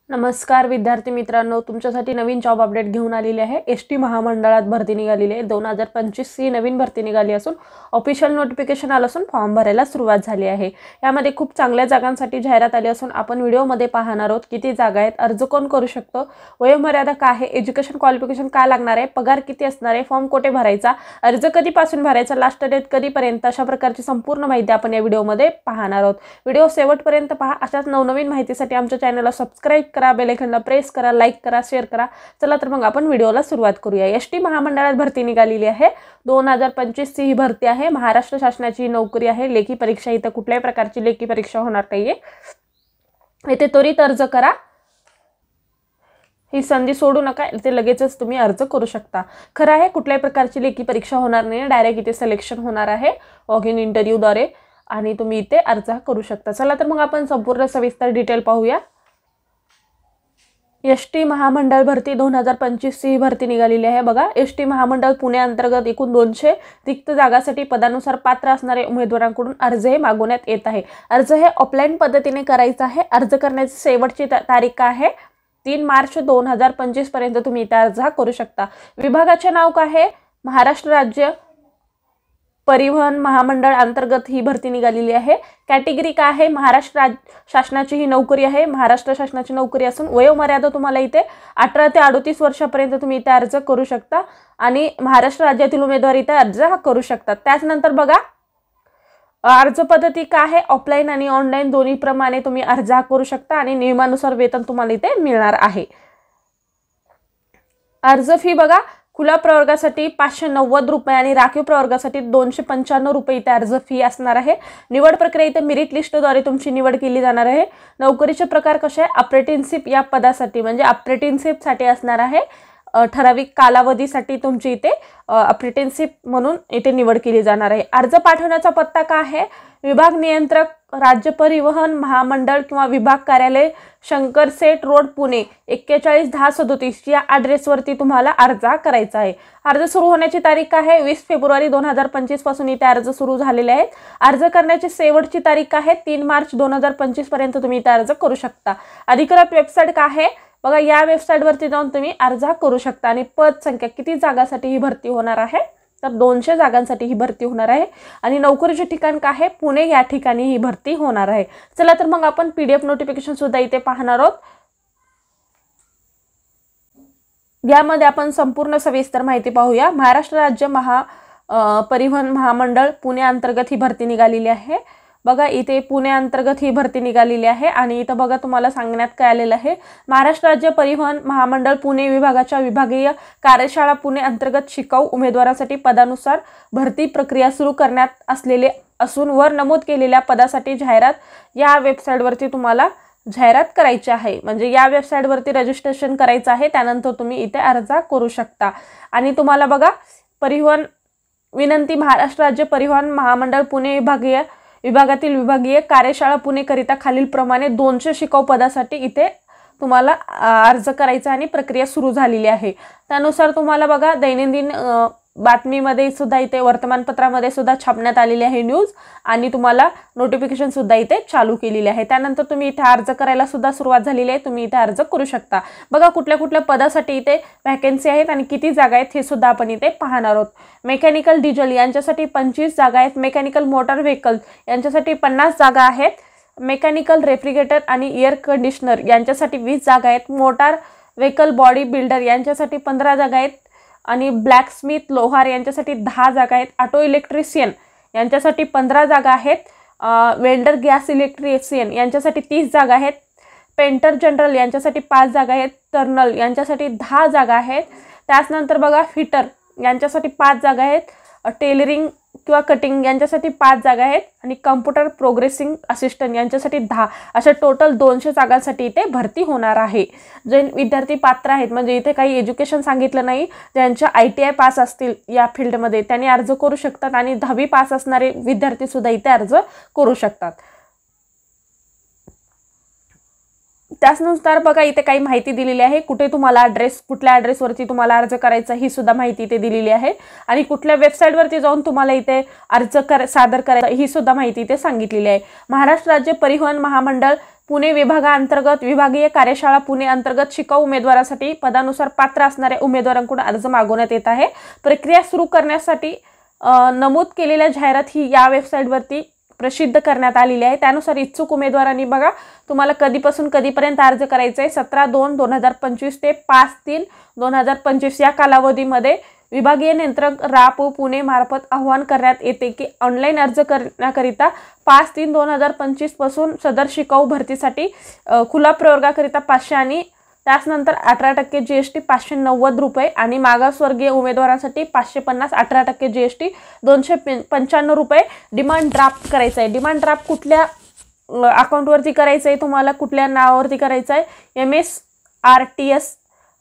नमस्कार विद्यार्थी मित्रांनो, तुमच्यासाठी नवीन जॉब अपडेट घेऊन आलेली आहे। एसटी महामंडळात भरती निघालेली आहे। 2025 ही नवीन भरती निघाली असून ऑफिशियल नोटिफिकेशन आलं असून फॉर्म भरायला सुरुवात झाली आहे। यामध्ये खूप चांगल्या जागांसाठी जाहिरात आली असून आपण व्हिडिओमध्ये पाहणार आहोत किती जागा आहेत, अर्ज कोण करू शकतो, वयोमर्यादा काय आहे, एज्युकेशन क्वालिफिकेशन काय लागणार आहे, पगार किती असणार आहे, फॉर्म कुठे भरायचा, अर्ज कधीपासून भरायचा, लास्ट डेट कधीपर्यंत, अशा प्रकारची संपूर्ण माहिती आपण या व्हिडिओमध्ये पाहणार आहोत। व्हिडिओ शेवटपर्यंत पहा। अशाच नवनवीन माहितीसाठी आमच्या चॅनलला सबस्क्राइब करा, बेल आयकॉनला प्रेस करा, लाईक करा, शेअर करा। चला तर मग आपण व्हिडिओला सुरुवात करूया। एसटी महामंडळात भरती निघालेली आहे। 2025 ची ही भरती आहे। महाराष्ट्र शासनाची नोकरी आहे। लेखी परीक्षा, इथे कुठल्याही प्रकारची लेखी परीक्षा होणार नाहीये। इथे त्वरित अर्ज करा, ही संधी सोडू नका, इथे लगेचच तुम्ही अर्ज करू शकता। खरं आहे, कुठल्याही प्रकारची लेखी परीक्षा होणार नाही, डायरेक्ट इथे सिलेक्शन होणार आहे वॉक इन इंटरव्ह्यू द्वारे आणि तुम्ही इथे अर्ज करू शकता। चला तर मग आपण संपूर्ण सविस्तर डिटेल पाहूया। एसटी महामंडळ भरती 2025 ही भरती निघालेली आहे। बघा, एसटी महामंडळ पुणे अंतर्गत एकूण 200 रिक्त जागांसाठी पदानुसार पात्र असणारे उमेदवारांकडून अर्ज हे मागवण्यात येत आहे। अर्ज हे ऑफलाईन पद्धतीने करायचा आहे। अर्ज करण्याची शेवटची तारीख आहे 3 मार्च 2025 पर्यंत तुम्ही इथे अर्ज करू शकता। विभागाचे नाव काय आहे? महाराष्ट्र राज्य परिवहन महामंडळ अंतर्गत ही भरती निघालेली आहे। कॅटेगरी काय आहे? महाराष्ट्र शासनाची ही नोकरी आहे। महाराष्ट्र शासनाची नोकरी असून वयोमर्यादा तुम्हाला इथे 18 ते 38 वर्षापर्यंत तुम्ही इथे अर्ज करू शकता आणि महाराष्ट्र राज्यातील उमेदवार इथे अर्ज करू शकतात। त्यानंतर बघा, अर्ज पद्धती काय आहे? ऑफलाईन आणि ऑनलाईन दोन्ही प्रमाणे तुम्ही अर्ज करू शकता आणि नियमानुसार वेतन तुम्हाला इथे मिळणार आहे। अर्ज फी बघा, खुला प्रवर्गासाठी 590 रुपये आणि राखीव प्रवर्गासाठी 295 रुपये इथे अर्ज फी असणार आहे। निवड प्रक्रिया इथे मेरिट लिस्टद्वारे तुमची निवड केली जाणार आहे। नोकरीचे प्रकार कसे आहे? अप्रेंटिसशिप या पदासाठी म्हणजे अप्रेंटिसशिप साठी असणार आहे। ठराविक कालावधीसाठी तुमची इथे अप्रेंटिसशिप म्हणून इथे निवड केली जाणार आहे। अर्ज पाठवण्याचा पत्ता काय आहे? विभाग नियंत्रक, राज्य परिवहन महामंडळ किंवा विभाग कार्यालय, शंकरशेठ रोड, पुणे 411037 या ॲड्रेसवरती तुम्हाला अर्ज करायचा आहे। अर्ज सुरू होण्याची तारीख आहे 20 फेब्रुवारी 2025 पासून इथे अर्ज सुरू झालेले आहेत। अर्ज करण्याची शेवटची तारीख आहे 3 मार्च 2025 पर्यंत तुम्ही इथे अर्ज करू शकता। अधिकृत वेबसाईट काय आहे? बघा, या वेबसाईटवरती जाऊन तुम्ही अर्ज करू शकता। आणि पद संख्या, किती जागांसाठी ही भरती होणार आहे? तर 200 जागांसाठी ही भरती होणार आहे आणि नोकरीचे ठिकाण काय आहे? पुणे या ठिकाणी ही भरती होणार आहे। चला तर मग आपण पीडीएफ नोटिफिकेशन सुद्धा इथे पाहणार आहोत। यामध्ये आपण संपूर्ण सविस्तर माहिती पाहूया। महाराष्ट्र राज्य परिवहन महामंडळ पुणे अंतर्गत ही भरती निघालेली आहे। बघा, इथे पुणे अंतर्गत ही भरती निघालेली आहे आणि इथं बघा तुम्हाला सांगण्यात काय आलेलं आहे, महाराष्ट्र राज्य परिवहन महामंडळ पुणे विभागाच्या विभागीय कार्यशाळा पुणे अंतर्गत शिकाऊ उमेदवारांसाठी पदानुसार भरती प्रक्रिया सुरू करण्यात असलेले असून वर नमूद केलेल्या पदासाठी जाहिरात या वेबसाईटवरती तुम्हाला जाहिरात करायची आहे। म्हणजे या वेबसाईटवरती रजिस्ट्रेशन करायचं आहे, त्यानंतर तुम्ही इथे अर्ज करू शकता। आणि तुम्हाला बघा, परिवहन विनंती, महाराष्ट्र राज्य परिवहन महामंडळ पुणे विभागातील विभागीय कार्यशाळा पुणे करिता खालील प्रमाणे 200 शिकाऊ पदासाठी इथे तुम्हाला अर्ज करायचा आणि प्रक्रिया सुरू झालेली आहे। त्यानुसार तुम्हाला बघा, दैनंदिन बातमीमध्ये सुद्धा इथे वर्तमानपत्रामध्ये सुद्धा छापण्यात आलेली आहे न्यूज आणि तुम्हाला नोटिफिकेशन सुद्धा इथे चालू केलेली आहे। त्यानंतर तुम्ही इथे अर्ज करायला सुद्धा सुरुवात झालेली आहे, तुम्ही इथे अर्ज करू शकता। बघा, कुठल्या कुठल्या पदासाठी इथे वॅकन्सी आहेत आणि किती जागा आहेत हे सुद्धा आपण इथे पाहणार आहोत। मेकॅनिकल डिझेल यांच्यासाठी 25 जागा आहेत। मेकॅनिकल मोटार व्हेकल यांच्यासाठी 50 जागा आहेत। मेकॅनिकल रेफ्रिजरेटर आणि एअर कंडिशनर यांच्यासाठी 20 जागा आहेत। मोटार व्हेकल बॉडी बिल्डर यांच्यासाठी 15 जागा आहेत आणि ब्लॅकस्मिथ लोहार यांच्यासाठी 10 जागा आहेत। ऑटो इलेक्ट्रिशियन यांच्यासाठी 15 जागा आहेत। वेल्डर गॅस इलेक्ट्रिशियन यांच्यासाठी 30 जागा आहेत। पेंटर जनरल यांच्यासाठी 5 जागा आहेत। टर्नल यांच्यासाठी 10 जागा आहेत। त्यानंतर बघा, फिटर यांच्यासाठी 5 जागा आहेत। टेलरिंग किंवा कटिंग यांच्यासाठी 5 जागा आहेत आणि कम्प्युटर प्रोग्रेसिंग असिस्टंट यांच्यासाठी 10, अशा टोटल 200 जागांसाठी इथे भरती होणार आहे। जे विद्यार्थी पात्र आहेत, म्हणजे इथे काही एज्युकेशन सांगितलं नाही, ज्यांच्या ITI पास असतील या फील्डमध्ये त्यांनी अर्ज करू शकतात आणि 10वी पास असणारे विद्यार्थी सुद्धा इथे अर्ज करू शकतात। त्यानुसार बघा इथे काही माहिती दिलेली आहे, कुठे तुम्हाला कुठल्या ॲड्रेसवरती तुम्हाला अर्ज करायचा ही सुद्धा माहिती इथे दिलेली आहे आणि कुठल्या वेबसाईटवरती जाऊन तुम्हाला इथे अर्ज सादर करायचा ही सुद्धा माहिती इथे सांगितलेली आहे। महाराष्ट्र राज्य परिवहन महामंडळ पुणे विभागाअंतर्गत विभागीय कार्यशाळा पुणे अंतर्गत शिकाऊ उमेदवारासाठी पदानुसार पात्र असणाऱ्या उमेदवारांकडून अर्ज मागवण्यात येत आहे। प्रक्रिया सुरू करण्यासाठी नमूद केलेल्या जाहिरात ही या वेबसाईटवरती प्रसिद्ध करण्यात आलेली आहे। त्यानुसार इच्छुक उमेदवारांनी बघा तुम्हाला कधीपासून कधीपर्यंत अर्ज करायचा आहे 17/2/2025 ते 5/3/2025 या कालावधीमध्ये विभागीय नियंत्रक रा.प. पुणे मार्फत आवाहन करण्यात येते की ऑनलाईन अर्ज करण्याकरिता 5/3/2025 पासून सदर शिकाऊ भरतीसाठी खुला प्रवर्गाकरिता 500 आणि त्यानंतर 18% GST 590 रुपये आणि मागासवर्गीय उमेदवारांसाठी 550 18% GST 295 रुपये डिमांड ड्राफ्ट करायचा आहे। डिमांड ड्राफ्ट कुठल्या अकाउंटवरती करायचं आहे, तुम्हाला कुठल्या नावावरती करायचं आहे, MSRTS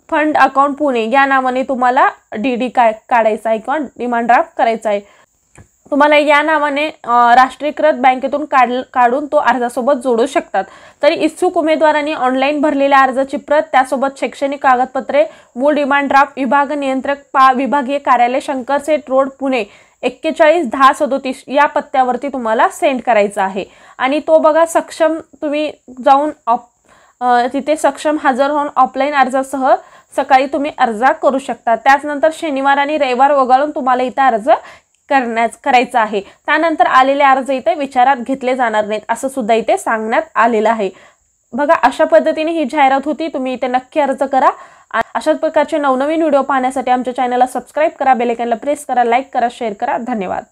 फंड अकाउंट पुणे या नावाने तुम्हाला DD काढायचा आहे किंवा डिमांड ड्राफ्ट करायचा आहे। तुम्हाला या नावाने राष्ट्रीयकृत बँकेतून काढून तो अर्जासोबत जोडू शकतात। तरी इच्छुक उमेदवारांनी ऑनलाईन भरलेल्या अर्जाची प्रत त्यासोबत शैक्षणिक कागदपत्रे मूळ डिमांड ड्राफ्ट विभाग नियंत्रक विभागीय कार्यालय शंकरशेठ रोड पुणे 411037 या पत्त्यावरती तुम्हाला सेंड करायचा आहे आणि तो बघा सक्षम तुम्ही जाऊन तिथे सक्षम हजर होऊन ऑफलाईन अर्जासह सकाळी तुम्ही अर्ज करू शकता। त्यानंतर शनिवार आणि रविवार वगळून तुम्हाला इथे अर्ज करायचा आहे। त्यानंतर आलेले अर्ज इथे विचारात घेतले जाणार नाहीत असं सुद्धा इथे सांगण्यात आलेलं आहे। बघा अशा पद्धतीने ही जाहिरात होती, तुम्ही इथे नक्की अर्ज करा। अशाच प्रकारचे नवनवीन व्हिडिओ पाहण्यासाठी आमच्या चॅनलला सबस्क्राईब करा, बेल आयकॉनला प्रेस करा, लाईक करा, शेअर करा। धन्यवाद।